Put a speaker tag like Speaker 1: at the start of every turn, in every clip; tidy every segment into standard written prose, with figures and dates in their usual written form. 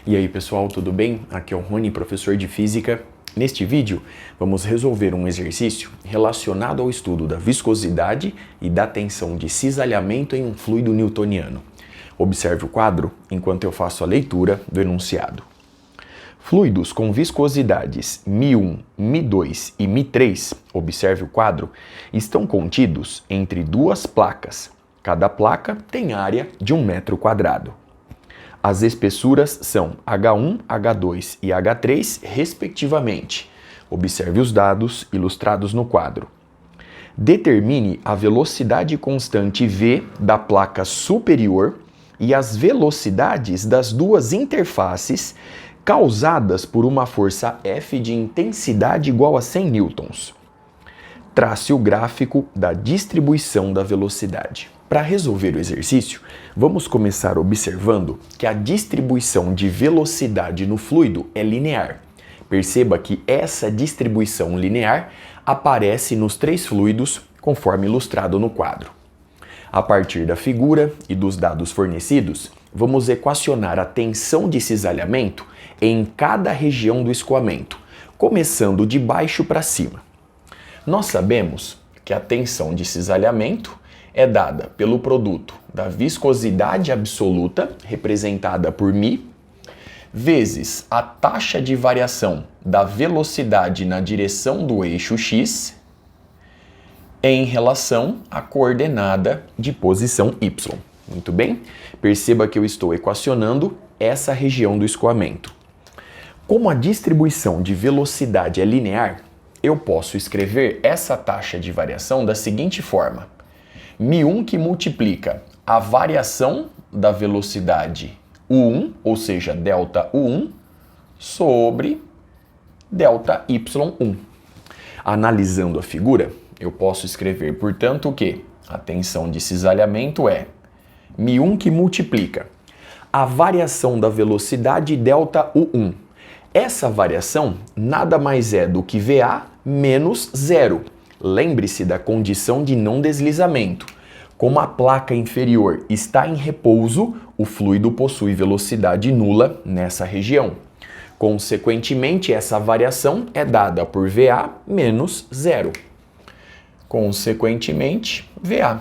Speaker 1: E aí pessoal, tudo bem? Aqui é o Rony, professor de Física. Neste vídeo, vamos resolver um exercício relacionado ao estudo da viscosidade e da tensão de cisalhamento em um fluido newtoniano. Observe o quadro enquanto eu faço a leitura do enunciado. Fluidos com viscosidades μ1, μ2 e μ3, observe o quadro, estão contidos entre duas placas. Cada placa tem área de 1 metro quadrado. As espessuras são H1, H2 e H3, respectivamente. Observe os dados ilustrados no quadro. Determine a velocidade constante V da placa superior e as velocidades das duas interfaces causadas por uma força F de intensidade igual a 100 newtons. Trace o gráfico da distribuição da velocidade. Para resolver o exercício, vamos começar observando que a distribuição de velocidade no fluido é linear. Perceba que essa distribuição linear aparece nos três fluidos, conforme ilustrado no quadro. A partir da figura e dos dados fornecidos, vamos equacionar a tensão de cisalhamento em cada região do escoamento, começando de baixo para cima. Nós sabemos que a tensão de cisalhamento é dada pelo produto da viscosidade absoluta, representada por μ, vezes a taxa de variação da velocidade na direção do eixo x, em relação à coordenada de posição y. Muito bem? Perceba que eu estou equacionando essa região do escoamento. Como a distribuição de velocidade é linear, eu posso escrever essa taxa de variação da seguinte forma: μ1 que multiplica a variação da velocidade U1, ou seja, delta U1, sobre delta Y1. Analisando a figura, eu posso escrever, portanto, que a tensão de cisalhamento é μ1 que multiplica a variação da velocidade delta U1. Essa variação nada mais é do que VA menos zero. Lembre-se da condição de não deslizamento. Como a placa inferior está em repouso, o fluido possui velocidade nula nessa região. Consequentemente, essa variação é dada por VA menos zero. Consequentemente, VA.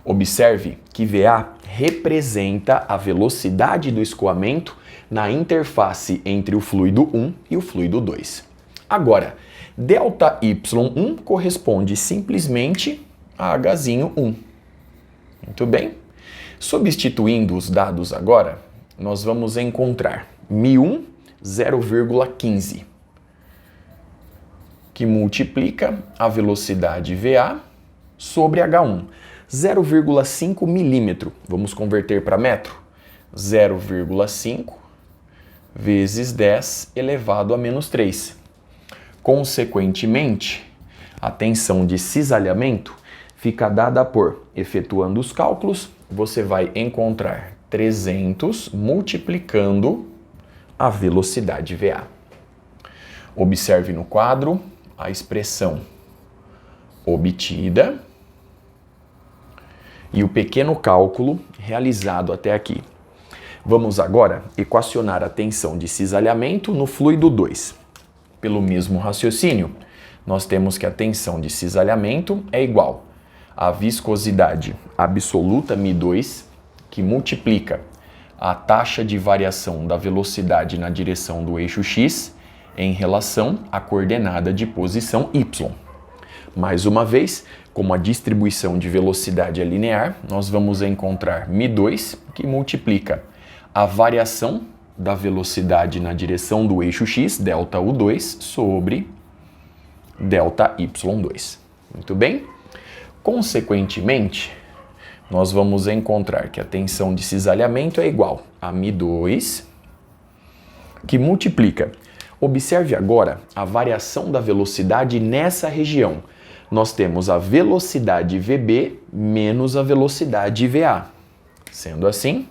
Speaker 1: Observe que VA representa a velocidade do escoamento na interface entre o fluido 1 e o fluido 2. Agora, delta Y1 corresponde simplesmente a H1. Muito bem? Substituindo os dados agora, nós vamos encontrar μ1 0,15, que multiplica a velocidade VA sobre H1. 0,5 milímetro, vamos converter para metro? 0,5 vezes 10 elevado a menos 3. Consequentemente, a tensão de cisalhamento fica dada por, efetuando os cálculos, você vai encontrar 300 multiplicando a velocidade VA. Observe no quadro a expressão obtida e o pequeno cálculo realizado até aqui. Vamos agora equacionar a tensão de cisalhamento no fluido 2. Pelo mesmo raciocínio, nós temos que a tensão de cisalhamento é igual à viscosidade absoluta μ2, que multiplica a taxa de variação da velocidade na direção do eixo x em relação à coordenada de posição y. Mais uma vez, como a distribuição de velocidade é linear, nós vamos encontrar μ2, que multiplica a variação da velocidade na direção do eixo x, delta U2, sobre delta Y2. Muito bem? Consequentemente, nós vamos encontrar que a tensão de cisalhamento é igual a μ2, que multiplica. Observe agora a variação da velocidade nessa região. Nós temos a velocidade VB menos a velocidade VA. Sendo assim,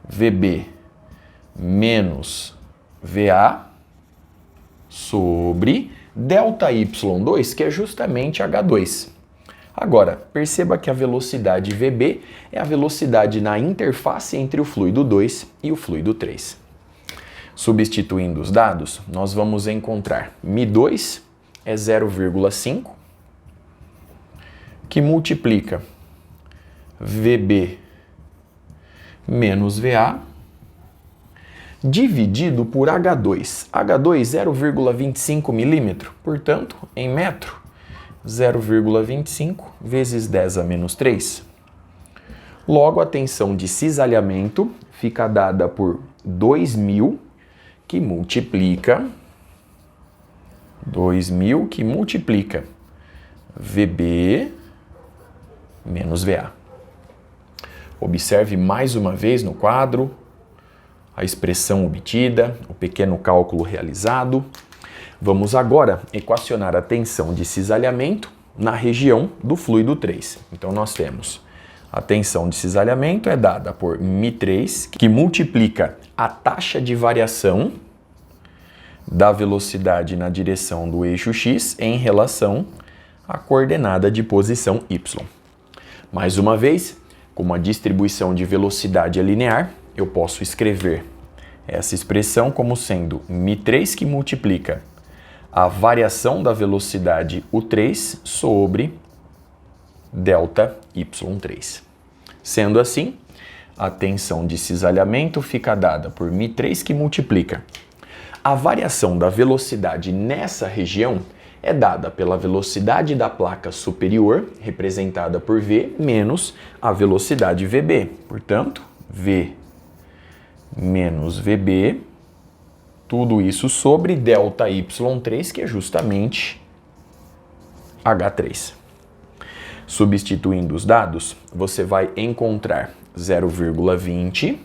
Speaker 1: VB menos VA sobre delta Y2, que é justamente H2. Agora, perceba que a velocidade VB é a velocidade na interface entre o fluido 2 e o fluido 3. Substituindo os dados, nós vamos encontrar Mi2 é 0,5, que multiplica VB menos VA, dividido por H2. H2, 0,25 milímetro, portanto, em metro, 0,25 vezes 10 a menos 3. Logo, a tensão de cisalhamento fica dada por 2.000, que multiplica VB menos VA. Observe mais uma vez no quadro a expressão obtida, o pequeno cálculo realizado. Vamos agora equacionar a tensão de cisalhamento na região do fluido 3. Então, nós temos a tensão de cisalhamento é dada por Mi3, que multiplica a taxa de variação da velocidade na direção do eixo X em relação à coordenada de posição Y. Mais uma vez, como a distribuição de velocidade é linear, eu posso escrever essa expressão como sendo Mi3 que multiplica a variação da velocidade U3 sobre delta Y3. Sendo assim, a tensão de cisalhamento fica dada por Mi3 que multiplica a variação da velocidade nessa região é dada pela velocidade da placa superior, representada por V, menos a velocidade VB. Portanto, V menos VB, tudo isso sobre delta Y3, que é justamente H3. Substituindo os dados, você vai encontrar 0,20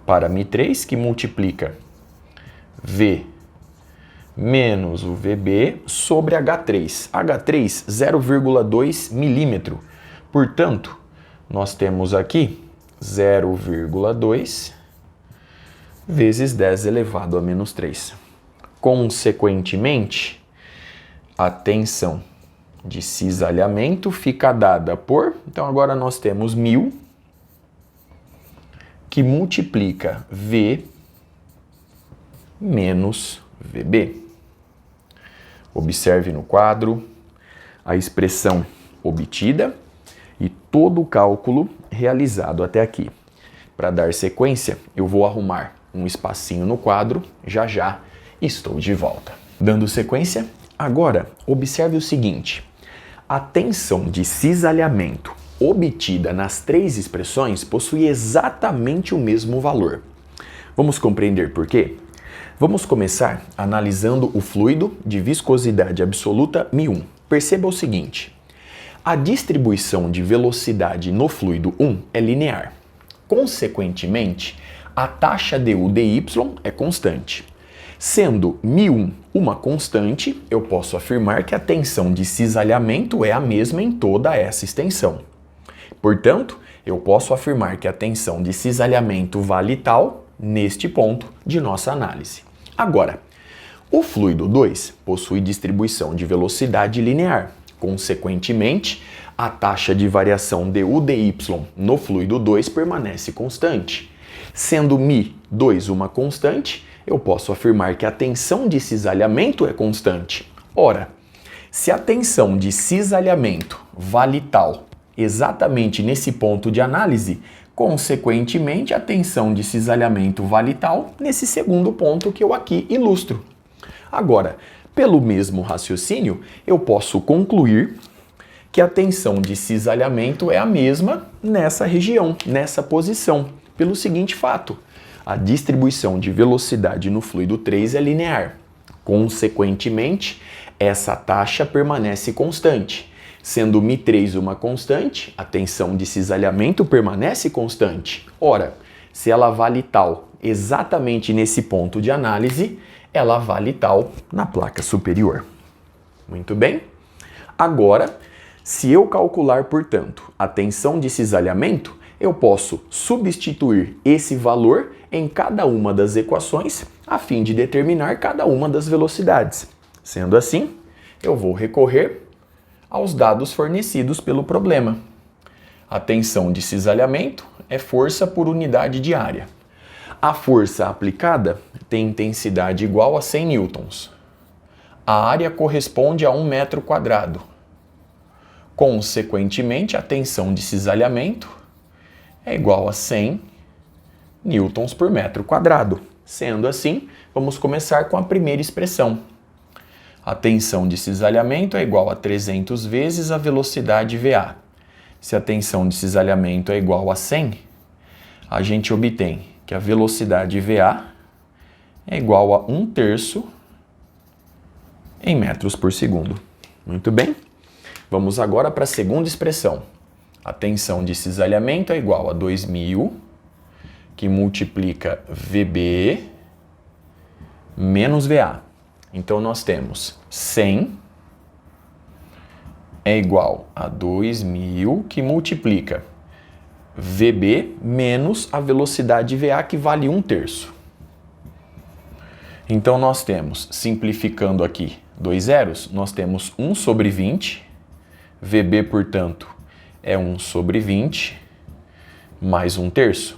Speaker 1: para Mi3, que multiplica V menos o VB sobre H3. H3, 0,2 milímetro. Portanto, nós temos aqui 0,2 vezes 10 elevado a menos 3. Consequentemente, a tensão de cisalhamento fica dada por... Então, agora nós temos 1.000, que multiplica V menos VB. Observe no quadro a expressão obtida e todo o cálculo realizado até aqui. Para dar sequência, eu vou arrumar um espacinho no quadro, já estou de volta. Dando sequência, agora observe o seguinte: a tensão de cisalhamento obtida nas três expressões possui exatamente o mesmo valor. Vamos compreender por quê? Vamos começar analisando o fluido de viscosidade absoluta μ1. Perceba o seguinte: a distribuição de velocidade no fluido 1 é linear. Consequentemente, a taxa du/dy é constante. Sendo μ1 uma constante, eu posso afirmar que a tensão de cisalhamento é a mesma em toda essa extensão. Portanto, eu posso afirmar que a tensão de cisalhamento vale tal neste ponto de nossa análise. Agora, o fluido 2 possui distribuição de velocidade linear. Consequentemente, a taxa de variação du/dy no fluido 2 permanece constante. Sendo μ2 uma constante, eu posso afirmar que a tensão de cisalhamento é constante. Ora, se a tensão de cisalhamento vale tal exatamente nesse ponto de análise, consequentemente, a tensão de cisalhamento vale tal nesse segundo ponto que eu aqui ilustro. Agora, pelo mesmo raciocínio, eu posso concluir que a tensão de cisalhamento é a mesma nessa região, nessa posição, pelo seguinte fato: a distribuição de velocidade no fluido 3 é linear. Consequentemente, essa taxa permanece constante. Sendo μ3 uma constante, a tensão de cisalhamento permanece constante. Ora, se ela vale tal exatamente nesse ponto de análise, ela vale tal na placa superior. Muito bem? Agora, se eu calcular, portanto, a tensão de cisalhamento, eu posso substituir esse valor em cada uma das equações a fim de determinar cada uma das velocidades. Sendo assim, eu vou recorrer aos dados fornecidos pelo problema. A tensão de cisalhamento é força por unidade de área. A força aplicada tem intensidade igual a 100 newtons. A área corresponde a 1 metro quadrado. Consequentemente, a tensão de cisalhamento é igual a 100 newtons por metro quadrado. Sendo assim, vamos começar com a primeira expressão. A tensão de cisalhamento é igual a 300 vezes a velocidade VA. Se a tensão de cisalhamento é igual a 100, a gente obtém que a velocidade VA é igual a 1/3 em metros por segundo. Muito bem? Vamos agora para a segunda expressão. A tensão de cisalhamento é igual a 2.000, que multiplica VB menos VA. Então, nós temos 100 é igual a 2.000, que multiplica VB menos a velocidade VA, que vale 1/3. Então, nós temos, simplificando aqui 2 zeros, nós temos 1 sobre 20. VB, portanto, é 1 sobre 20 mais 1/3.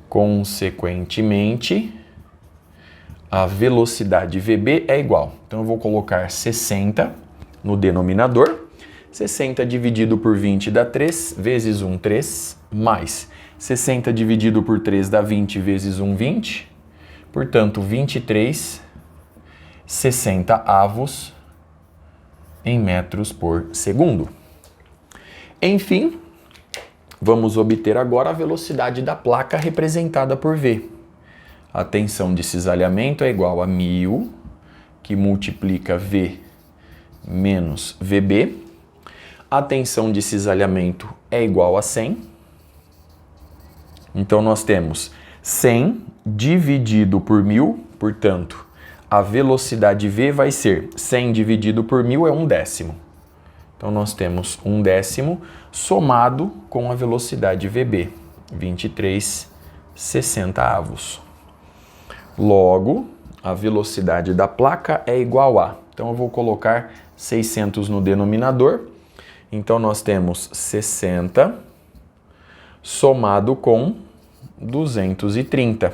Speaker 1: Consequentemente, a velocidade VB é igual. Então, eu vou colocar 60 no denominador. 60 dividido por 20 dá 3, vezes 1, 3, mais 60 dividido por 3 dá 20, vezes 1, 20. Portanto, 23 60avos em metros por segundo. Enfim, vamos obter agora a velocidade da placa representada por V. A tensão de cisalhamento é igual a 1.000, que multiplica V menos VB. A tensão de cisalhamento é igual a 100. Então, nós temos 100 dividido por 1.000, portanto, a velocidade V vai ser 100 dividido por 1.000 é 1/10. Então, nós temos 1/10 somado com a velocidade VB, 23 60avos. Logo, a velocidade da placa é igual a... Então, eu vou colocar 600 no denominador. Então, nós temos 60 somado com 230.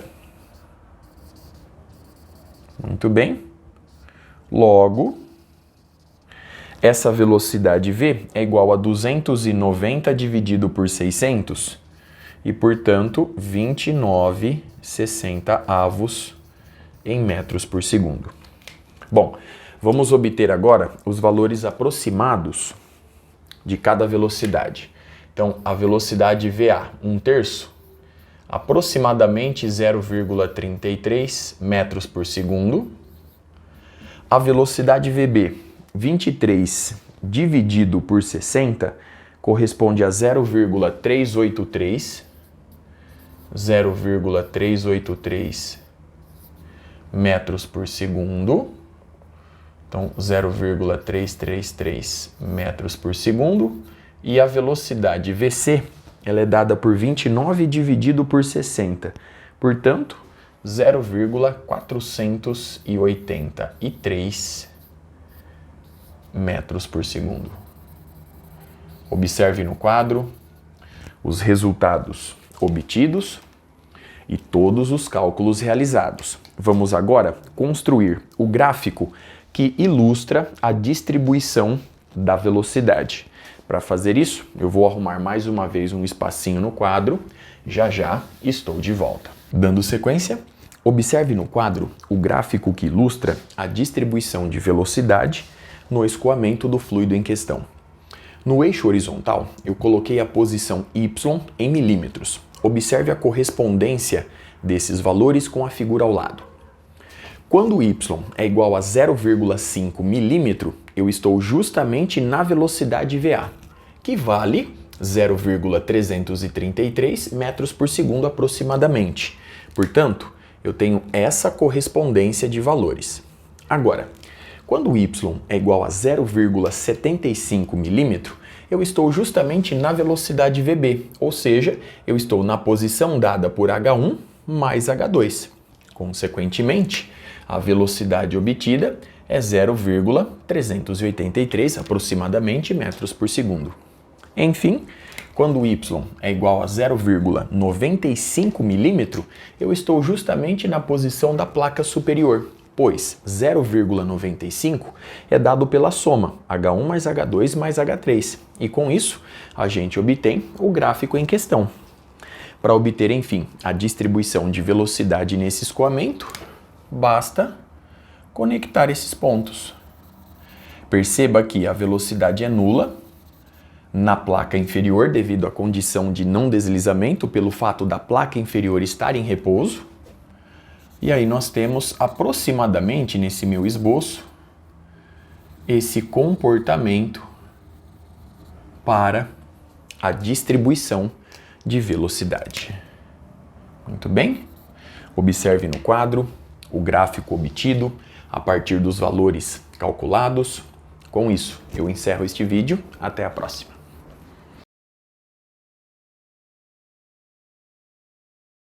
Speaker 1: Muito bem. Logo, essa velocidade V é igual a 290 dividido por 600 e, portanto, 29 60avos em metros por segundo. Bom, vamos obter agora os valores aproximados de cada velocidade. Então, a velocidade VA, 1/3, aproximadamente 0,33 metros por segundo. A velocidade VB, 23 dividido por 60, corresponde a 0,383 metros por segundo. Então, 0,333 metros por segundo. E a velocidade VC, ela é dada por 29 dividido por 60. Portanto, 0,483 metros por segundo. Observe no quadro os resultados obtidos e todos os cálculos realizados. Vamos agora construir o gráfico que ilustra a distribuição da velocidade. Para fazer isso, eu vou arrumar mais uma vez um espacinho no quadro. Já já estou de volta. Dando sequência, observe no quadro o gráfico que ilustra a distribuição de velocidade no escoamento do fluido em questão. No eixo horizontal, eu coloquei a posição y em milímetros. Observe a correspondência desses valores com a figura ao lado. Quando y é igual a 0,5 milímetro, eu estou justamente na velocidade VA, que vale 0,333 metros por segundo aproximadamente. Portanto, eu tenho essa correspondência de valores. Agora, quando y é igual a 0,75 milímetro, eu estou justamente na velocidade VB, ou seja, eu estou na posição dada por H1 mais H2. Consequentemente, a velocidade obtida é 0,383 aproximadamente metros por segundo. Enfim, quando y é igual a 0,95 milímetro, eu estou justamente na posição da placa superior, pois 0,95 é dado pela soma H1 mais H2 mais H3, e com isso a gente obtém o gráfico em questão. Para obter, enfim, a distribuição de velocidade nesse escoamento, basta conectar esses pontos. Perceba que a velocidade é nula na placa inferior devido à condição de não deslizamento pelo fato da placa inferior estar em repouso. E aí nós temos aproximadamente nesse meu esboço esse comportamento para a distribuição de velocidade. Muito bem? Observe no quadro o gráfico obtido a partir dos valores calculados. Com isso, eu encerro este vídeo. Até a próxima.